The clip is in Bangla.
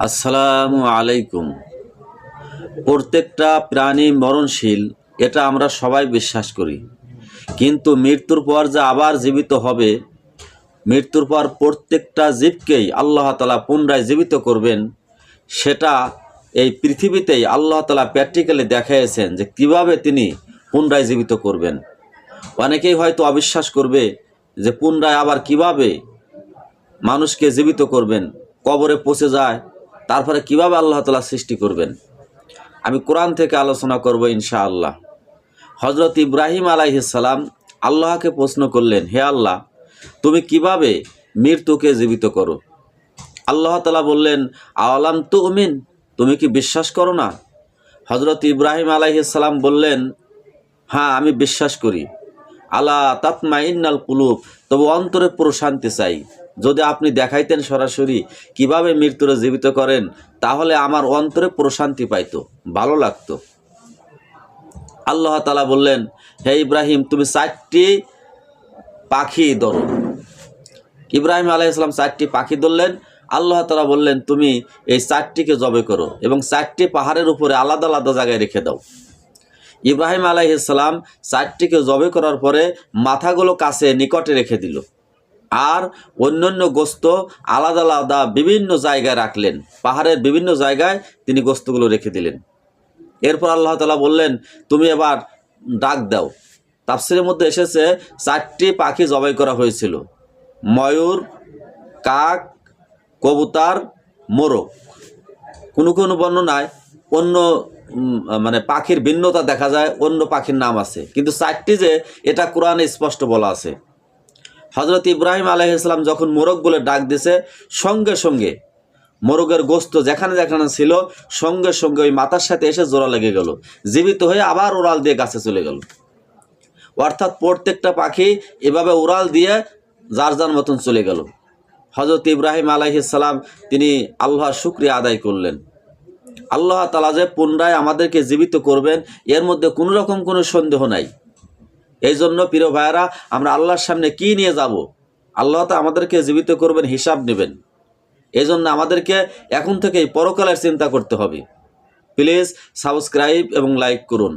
আসসালামু আলাইকুম। প্রত্যেকটা প্রাণী মরণশীল, এটা আমরা সবাই বিশ্বাস করি। কিন্তু মৃত্যুর পর যে আবার জীবিত হবে, মৃত্যুর পর প্রত্যেকটা জীবকেই আল্লাহ তাআলা পুনরায় জীবিত করবেন, সেটা এই পৃথিবীতেই আল্লাহ তাআলা প্র্যাকটিক্যালি দেখিয়েছেন যে কিভাবে তিনি পুনরায় জীবিত করবেন। অনেকেই হয়তো অবিশ্বাস করবে যে পুনরায় আবার কিভাবে মানুষকে জীবিত করবেন, কবরে পচে যায়, তারপরে কিভাবে আল্লাহ তাআলা সৃষ্টি করবেন। আমি কোরআন থেকে আলোচনা করব ইনশাআল্লাহ। হযরত ইব্রাহিম আলাইহিস সালাম আল্লাহকে প্রশ্ন করলেন, হে আল্লাহ, তুমি কিভাবে মৃত্যুকে জীবিত করো? আল্লাহ তাআলা বললেন, আওয়ালাম তুমিন, তুমি কি বিশ্বাস করো না? হযরত ইব্রাহিম আলাইহিস সালাম বললেন, হ্যাঁ, আমি বিশ্বাস করি। আলা তাতমাইন্নাল কুলুব, তবে অন্তরে প্রশান্তি চাই। যদি আপনি দেখাইতেন সরাসরি কিভাবে মৃত্যুরে জীবিত করেন, তাহলে আমার অন্তরে প্রশান্তি পাইতো, ভালো লাগতো। আল্লাহ তাআলা বললেন, হে ইব্রাহিম, তুমি 4টি পাখি ধরো। ইব্রাহিম আলাইহিস সালাম 4টি পাখি ধরলেন। আল্লাহ তাআলা বললেন, তুমি এই 4টিকে জবে করো এবং 4টি পাহাড়ের উপরে আলাদা আলাদা জায়গায় রেখে দাও। ইব্রাহিম আলাইহিস সালাম 4টিকে জবে করার পরে মাথাগুলো কাছে নিকটে রেখে দিল, আর অন্যান্য গোস্ত আলাদা আলাদা বিভিন্ন জায়গায় রাখলেন। পাহাড়ের বিভিন্ন জায়গায় তিনি গোস্তগুলো রেখে দিলেন। এরপর আল্লাহ তাআলা বললেন, তুমি এবার ডাক দাও। তাফসীরের মধ্যে এসেছে 4টি পাখি জবাই করা হয়েছিল: ময়ূর, কাক, কবুতর, মোরগ। কোনো কোনো বর্ণনায় অন্য পাখির ভিন্নতা দেখা যায়, অন্য পাখির নাম আছে, কিন্তু 4টি যে এটা কোরআনে স্পষ্ট বলা আছে। হযরত ইব্রাহিম আলাইহিস সালাম যখন মোরগ বলে ডাক দিছে, সঙ্গে সঙ্গে মোরগের গোস্ত যেখানে যেখানে ছিল সঙ্গে সঙ্গে ওই মাথার সাথে এসে জোড়া লেগে গেল, জীবিত হয়ে আবার উড়াল দিয়ে গাছে চলে গেল। অর্থাৎ প্রত্যেকটা পাখি এভাবে উড়াল দিয়ে যার যার মতন চলে গেল। হযরত ইব্রাহিম আলাইহিস সালাম তিনি আল্লাহর শুকরিয়া আদায় করলেন। আল্লাহ তাআলা যে পুনরায় আমাদেরকে জীবিত করবেন, এর মধ্যে কোনো রকম কোনো সন্দেহ নাই। এই জন্য প্রিয় ভাইয়েরা, আমরা আল্লাহর সামনে কি নিয়ে যাব? আল্লাহ তো আমাদেরকে জীবিত করবেন, হিসাব নেবেন। এই জন্য আমাদেরকে এখন থেকেই পরকালের চিন্তা করতে হবে। প্লিজ সাবস্ক্রাইব এবং লাইক করুন।